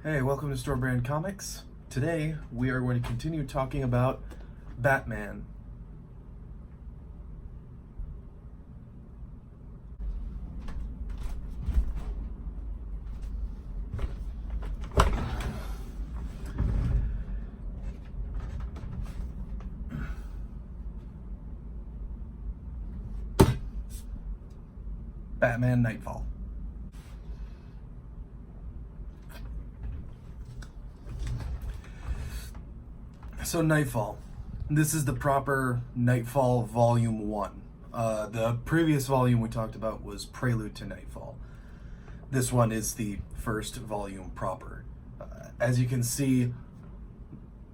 Hey, welcome to Store Brand Comics. Today, we are going to continue talking about Batman. Batman Knightfall. So Knightfall. This is the proper Knightfall Volume 1. The previous volume we talked about was Prelude to Knightfall. This one is the first volume proper. As you can see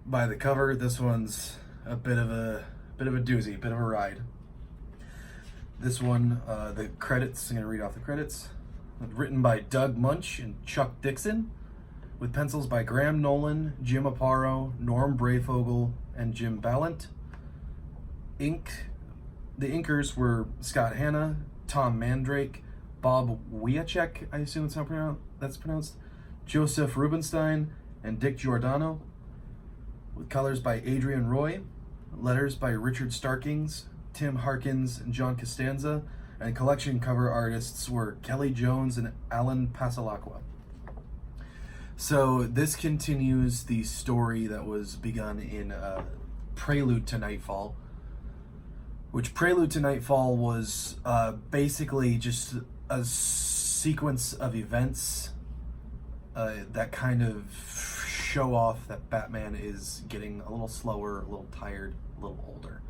by the cover, this one's a bit of a doozy, a bit of a ride. This one, the credits, I'm going to read off the credits. Written by Doug Munch and Chuck Dixon, with pencils by Graham Nolan, Jim Aparo, Norm Brayfogle, and Jim Ballant. The inkers were Scott Hanna, Tom Mandrake, Bob Wiacek, I assume that's how that's pronounced, Joseph Rubinstein, and Dick Giordano, with colors by Adrian Roy, letters by Richard Starkings, Tim Harkins, and John Costanza, and collection cover artists were Kelly Jones and Alan Pasalacqua. So this continues the story that was begun in Prelude to Knightfall, which Prelude to Knightfall was basically just a sequence of events that kind of show off that Batman is getting a little slower, a little tired, a little older.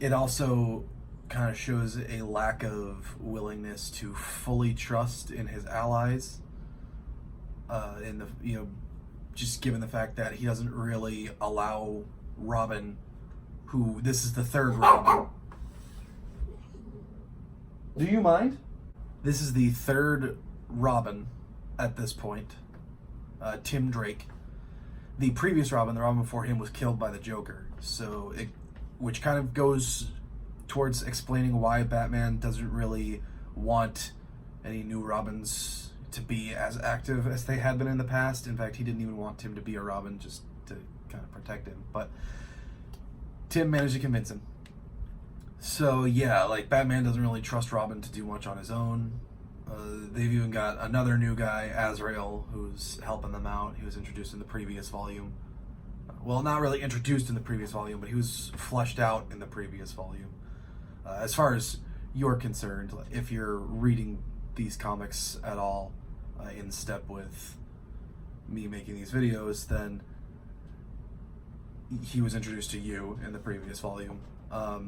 It also kind of shows a lack of willingness to fully trust in his allies, just given the fact that he doesn't really allow Robin, who this is the third Robin. Do you mind? This is the third Robin at this point, Tim Drake. The previous Robin, the Robin before him, was killed by the Joker, which kind of goes towards explaining why Batman doesn't really want any new Robins to be as active as they had been in the past. In fact, he didn't even want Tim to be a Robin, just to kind of protect him. But Tim managed to convince him. So yeah, Batman doesn't really trust Robin to do much on his own. They've even got another new guy, Azrael, who's helping them out. He was introduced in the previous volume. Well, not really introduced in the previous volume, but he was fleshed out in the previous volume. As far as you're concerned, if you're reading these comics at all in step with me making these videos, then he was introduced to you in the previous volume. But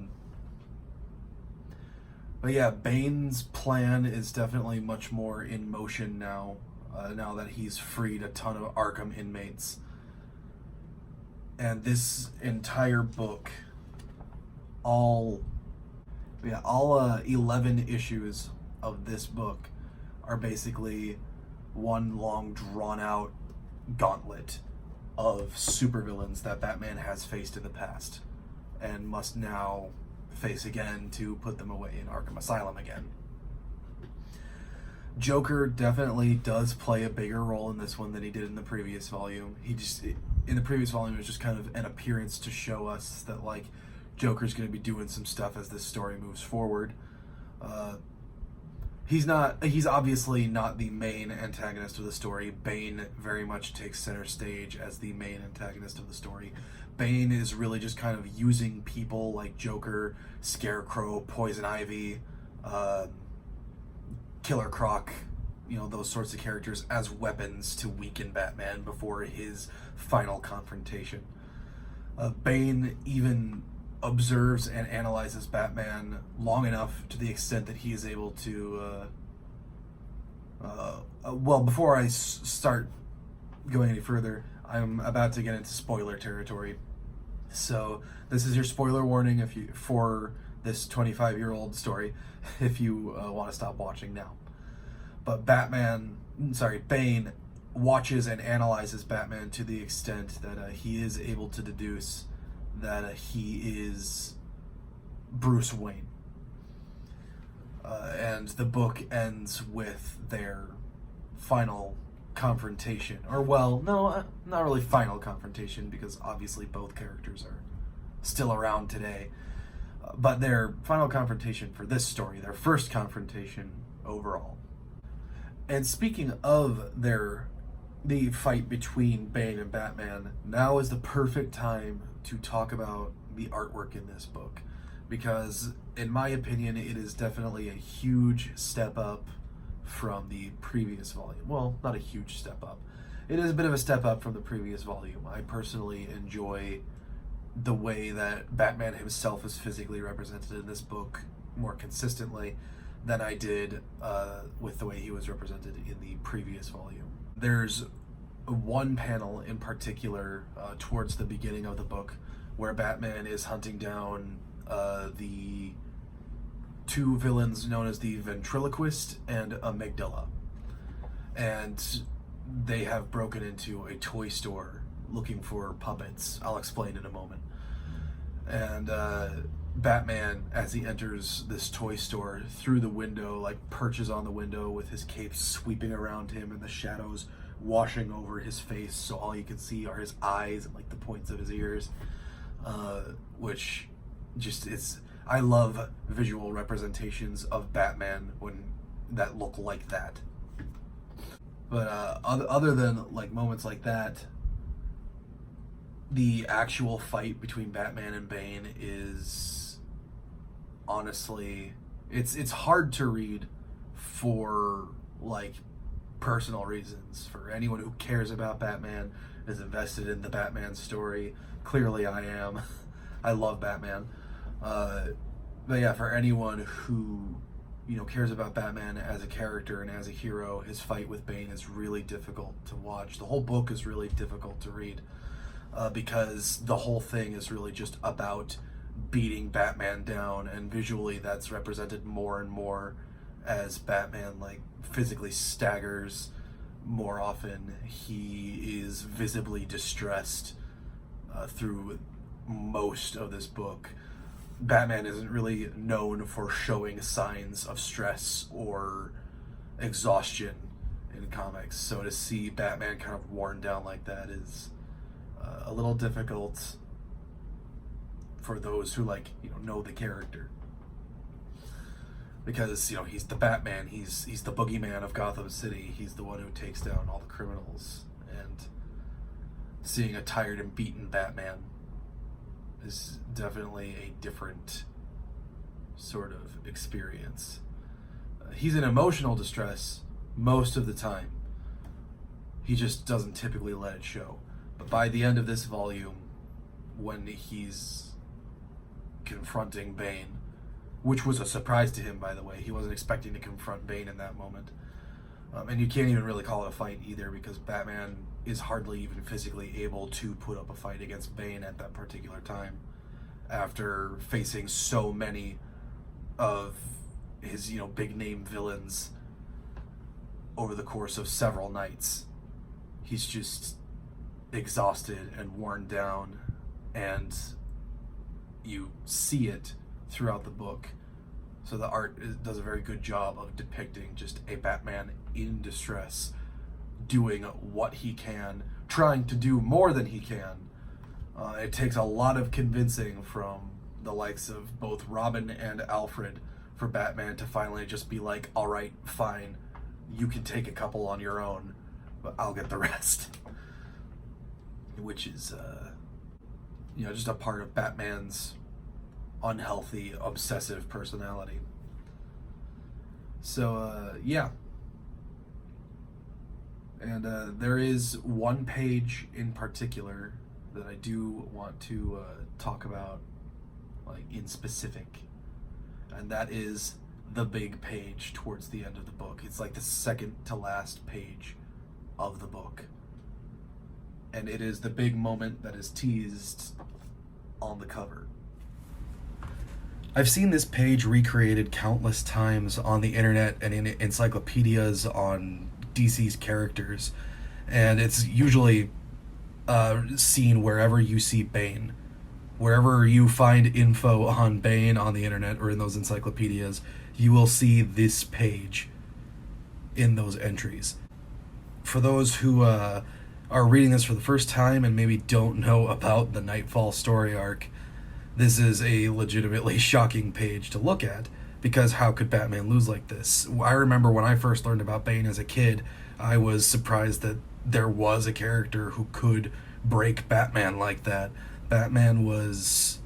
yeah, Bane's plan is definitely much more in motion now, now that he's freed a ton of Arkham inmates. And this entire book, all 11 issues of this book are basically one long drawn-out gauntlet of supervillains that Batman has faced in the past and must now face again to put them away in Arkham Asylum again. Joker definitely does play a bigger role in this one than he did in the previous volume. In the previous volume, it was just kind of an appearance to show us that Joker's going to be doing some stuff as this story moves forward. He's obviously not the main antagonist of the story. Bane very much takes center stage as the main antagonist of the story. Bane is really just kind of using people like Joker, Scarecrow, Poison Ivy, Killer Croc, those sorts of characters as weapons to weaken Batman before his final confrontation. Bane even observes and analyzes Batman long enough to the extent that he is able to before I start going any further, I'm about to get into spoiler territory. So this is your spoiler warning for this 25-year-old story if you want to stop watching now. But Bane watches and analyzes Batman to the extent that he is able to deduce that he is Bruce Wayne. And the book ends with their final confrontation. Or, well, no, not really final confrontation, because obviously both characters are still around today. But their final confrontation for this story, their first confrontation overall. And speaking of the fight between Bane and Batman, now is the perfect time to talk about the artwork in this book, because in my opinion it is definitely a huge step up from the previous volume. Well, not a huge step up. It is a bit of a step up from the previous volume. I personally enjoy the way that Batman himself is physically represented in this book more consistently than I did with the way he was represented in the previous volume. There's one panel in particular towards the beginning of the book where Batman is hunting down the two villains known as the Ventriloquist and Amygdala. And they have broken into a toy store looking for puppets. I'll explain in a moment. And Batman, as he enters this toy store, through the window, like perches on the window with his cape sweeping around him and the shadows washing over his face, so all you can see are his eyes and like the points of his ears, which just I love visual representations of Batman that look like that. But other than like moments like that, the actual fight between Batman and Bane is honestly, it's hard to read for like personal reasons. For anyone who cares about Batman, is invested in the Batman story. Clearly I am. I love Batman. But yeah, for anyone who cares about Batman as a character and as a hero, his fight with Bane is really difficult to watch. The whole book is really difficult to read. Because the whole thing is really just about beating Batman down, and visually that's represented more and more as Batman like physically staggers more often. He is visibly distressed through most of this book. Batman isn't really known for showing signs of stress or exhaustion in comics, so to see Batman kind of worn down like that is a little difficult for those who know the character, because he's the Batman, he's the boogeyman of Gotham City, he's the one who takes down all the criminals, and seeing a tired and beaten Batman is definitely a different sort of experience. He's in emotional distress most of the time. He just doesn't typically let it show. But by the end of this volume, when he's confronting Bane, which was a surprise to him, by the way, he wasn't expecting to confront Bane in that moment. And you can't even really call it a fight either, because Batman is hardly even physically able to put up a fight against Bane at that particular time, after facing so many of his, big name villains over the course of several nights. He's just exhausted and worn down, and you see it throughout the book. So the art does a very good job of depicting just a Batman in distress, doing what he can, trying to do more than he can. It takes a lot of convincing from the likes of both Robin and Alfred for Batman to finally just be like, all right, fine, you can take a couple on your own, but I'll get the rest. Which is, just a part of Batman's unhealthy, obsessive personality. So, yeah. And there is one page in particular that I do want to talk about, in specific. And that is the big page towards the end of the book. It's like the second to last page of the book. And it is the big moment that is teased on the cover. I've seen this page recreated countless times on the internet and in encyclopedias on DC's characters, and it's usually seen wherever you see Bane. Wherever you find info on Bane on the internet or in those encyclopedias, you will see this page in those entries. for those who are reading this for the first time and maybe don't know about the Knightfall story arc, this is a legitimately shocking page to look at, because how could Batman lose like this? I remember when I first learned about Bane as a kid, I was surprised that there was a character who could break Batman like that. Batman was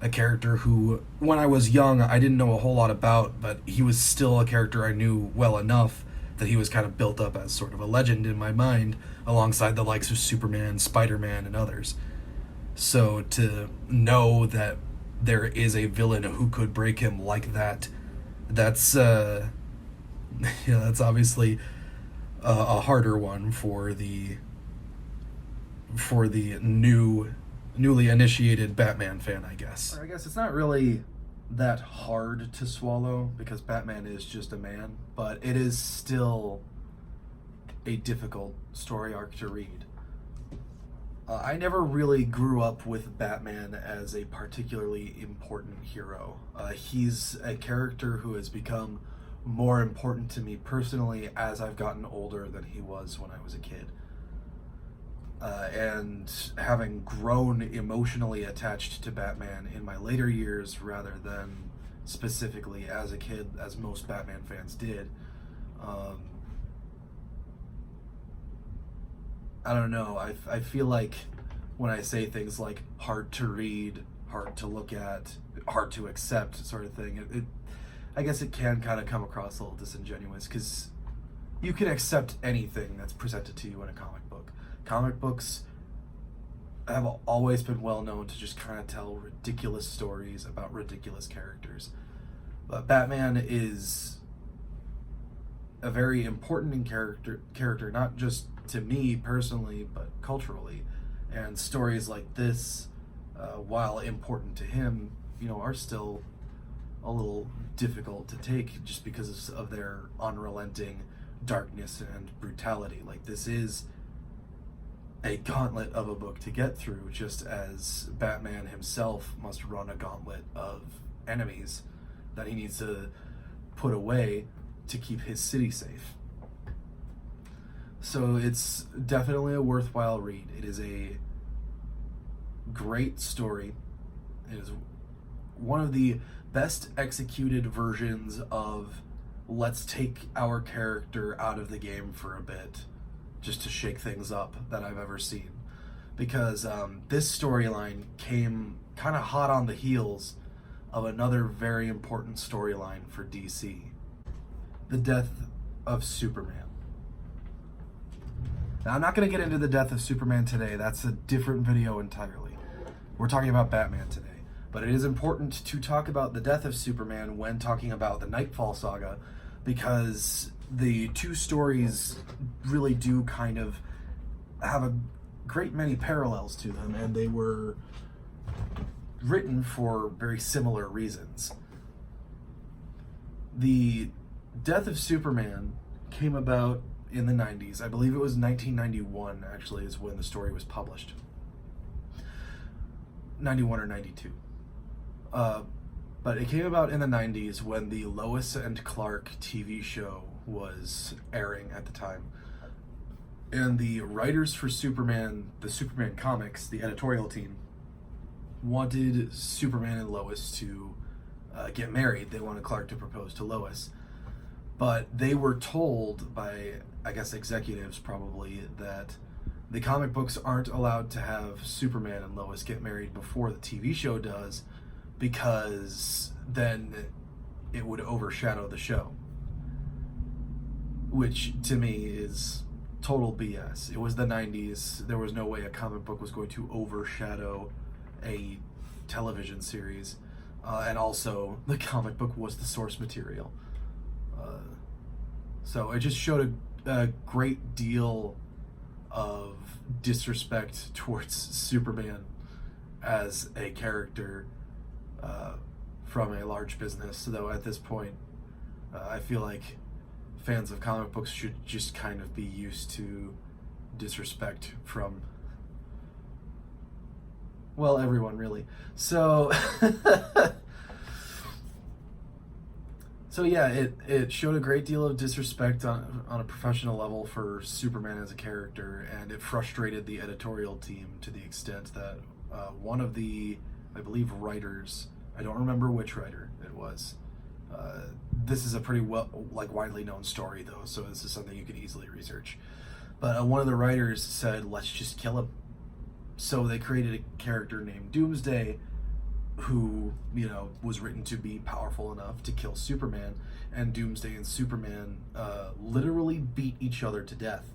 a character who, when I was young, I didn't know a whole lot about, but he was still a character I knew well enough that he was kind of built up as sort of a legend in my mind, alongside the likes of Superman, Spider-Man, and others. So to know that there is a villain who could break him like that, that's that's obviously a harder one for the newly initiated Batman fan, I guess. Or I guess it's not really that hard to swallow, because Batman is just a man, but it is still a difficult story arc to read. I never really grew up with Batman as a particularly important hero. He's a character who has become more important to me personally as I've gotten older than he was when I was a kid. And having grown emotionally attached to Batman in my later years rather than specifically as a kid, as most Batman fans did, I don't know, I feel like when I say things like hard to read, hard to look at, hard to accept sort of thing, I guess it can kind of come across a little disingenuous, because you can accept anything that's presented to you in a comic book. Comic books have always been well known to just kind of tell ridiculous stories about ridiculous characters. But Batman is a very important character, not just to me personally, but culturally. And stories like this, while important to him, are still a little difficult to take just because of their unrelenting darkness and brutality. Like, this is a gauntlet of a book to get through, just as Batman himself must run a gauntlet of enemies that he needs to put away to keep his city safe. So it's definitely a worthwhile read. It is a great story. It is one of the best executed versions of let's take our character out of the game for a bit just to shake things up that I've ever seen. Because this storyline came kind of hot on the heels of another very important storyline for DC. The death of Superman. Now, I'm not going to get into the death of Superman today. That's a different video entirely. We're talking about Batman today. But it is important to talk about the death of Superman when talking about the Knightfall Saga, because the two stories really do kind of have a great many parallels to them, and they were written for very similar reasons. The death of Superman came about in the 90s. I believe it was 1991, actually, is when the story was published. 91 or 92. But it came about in the 90s when the Lois and Clark TV show was airing at the time. And the writers for Superman, the Superman comics, the editorial team, wanted Superman and Lois to get married. They wanted Clark to propose to Lois. But they were told by, I guess, executives probably, that the comic books aren't allowed to have Superman and Lois get married before the TV show does, because then it would overshadow the show. Which, to me, is total BS. It was the 90s. There was no way a comic book was going to overshadow a television series. And also, the comic book was the source material. So it just showed a great deal of disrespect towards Superman as a character from a large business. Though at this point, I feel like fans of comic books should just kind of be used to disrespect from, well, everyone really. So So yeah, it showed a great deal of disrespect on a professional level for Superman as a character, and it frustrated the editorial team to the extent that one of the, I believe, writers, I don't remember which writer it was. This is a pretty widely known story though, so this is something you could easily research. But one of the writers said, "Let's just kill him." So they created a character named Doomsday, who, you know, was written to be powerful enough to kill Superman, and Doomsday and Superman literally beat each other to death.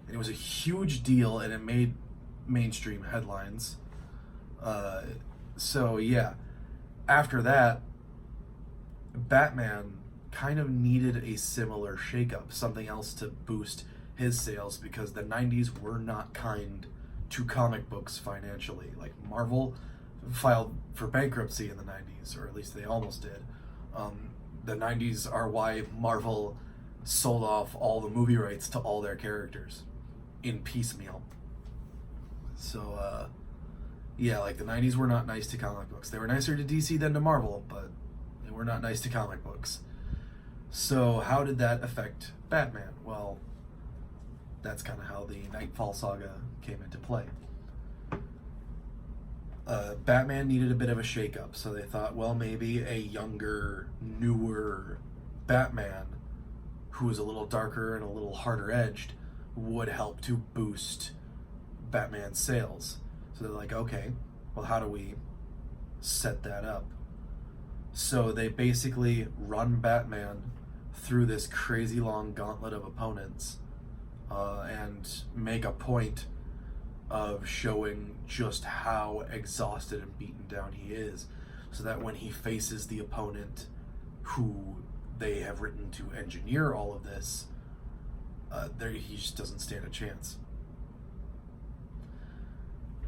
And it was a huge deal, and it made mainstream headlines. So yeah, after that, Batman kind of needed a similar shakeup, something else to boost his sales, because the 90s were not kind to comic books financially. Like, Marvel filed for bankruptcy in the 90s, or at least they almost did. The 90s are why Marvel sold off all the movie rights to all their characters in piecemeal. So, yeah, like, the 90s were not nice to comic books. They were nicer to DC than to Marvel, but they were not nice to comic books. So how did that affect Batman? Well, that's kind of how the Knightfall Saga came into play. Batman needed a bit of a shakeup, so they thought, well, maybe a younger, newer Batman who was a little darker and a little harder edged would help to boost Batman's sales. So they're like, okay, well, how do we set that up? So they basically run Batman through this crazy long gauntlet of opponents, and make a point of showing just how exhausted and beaten down he is, so that when he faces the opponent who they have written to engineer all of this, he just doesn't stand a chance.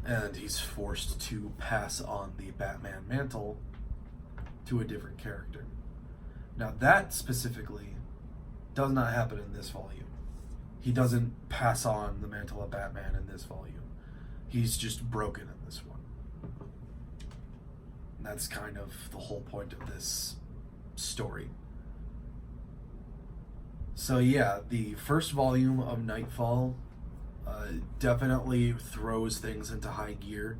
And he's forced to pass on the Batman mantle to a different character. Now, that specifically does not happen in this volume. He doesn't pass on the mantle of Batman in this volume. He's just broken in this one. And that's kind of the whole point of this story. So yeah, the first volume of Knightfall definitely throws things into high gear,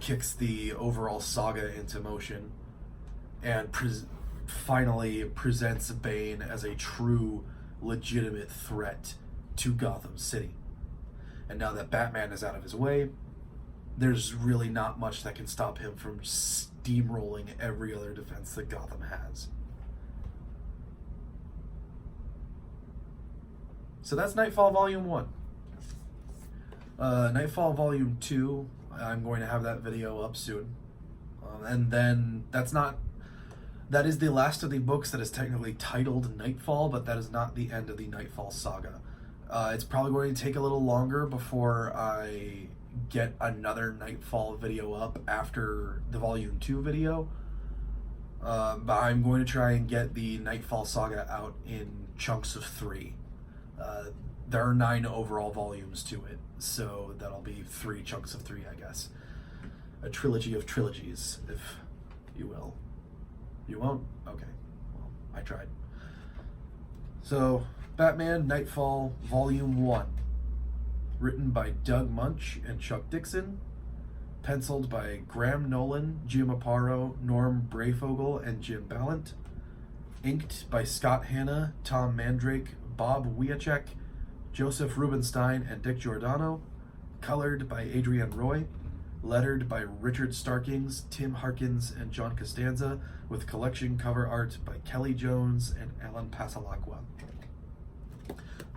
kicks the overall saga into motion, and finally presents Bane as a true, legitimate threat to Gotham City. And now that Batman is out of his way, there's really not much that can stop him from steamrolling every other defense that Gotham has. So that's Knightfall Volume 1. Knightfall Volume 2, I'm going to have that video up soon. And then that is the last of the books that is technically titled Knightfall, but that is not the end of the Knightfall Saga. It's probably going to take a little longer before I get another Knightfall video up after the Volume 2 video. But I'm going to try and get the Knightfall Saga out in chunks of 3. There are 9 overall volumes to it, so that'll be 3 chunks of 3, I guess. A trilogy of trilogies, if you will. You won't? Okay. Well, I tried. So, Batman Knightfall Volume 1. Written by Doug Munch and Chuck Dixon. Penciled by Graham Nolan, Jim Aparo, Norm Brayfogle, and Jim Ballant. Inked by Scott Hanna, Tom Mandrake, Bob Wiacek, Joseph Rubinstein, and Dick Giordano. Colored by Adrian Roy. Lettered by Richard Starkings, Tim Harkins, and John Costanza, with collection cover art by Kelly Jones and Alan Pasalacqua.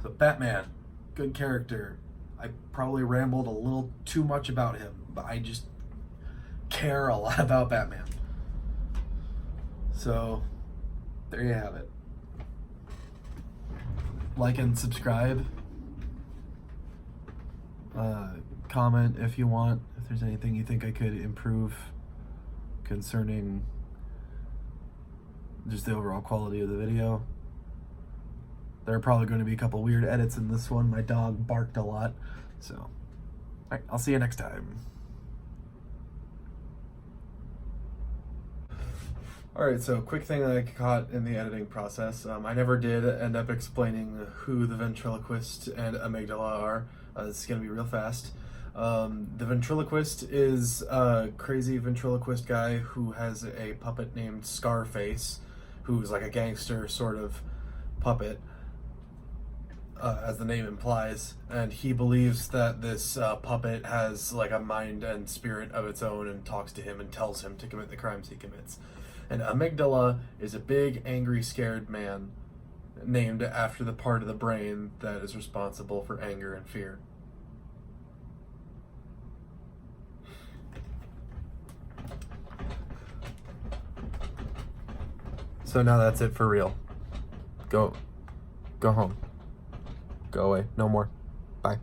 So Batman, good character. I probably rambled a little too much about him, but I just care a lot about Batman. So there you have it. Like and subscribe. Comment if you want, if there's anything you think I could improve concerning just the overall quality of the video. There are probably going to be a couple weird edits in this one. My dog barked a lot. So, all right, I'll see you next time. All right, so quick thing that I caught in the editing process. I never did end up explaining who the ventriloquist and amygdala are. This is going to be real fast. The ventriloquist is a crazy ventriloquist guy who has a puppet named Scarface, who's like a gangster sort of puppet, as the name implies, and he believes that this puppet has like a mind and spirit of its own and talks to him and tells him to commit the crimes he commits. And amygdala is a big, angry, scared man named after the part of the brain that is responsible for anger and fear. So now that's it for real. Go home. Go away. No more. Bye.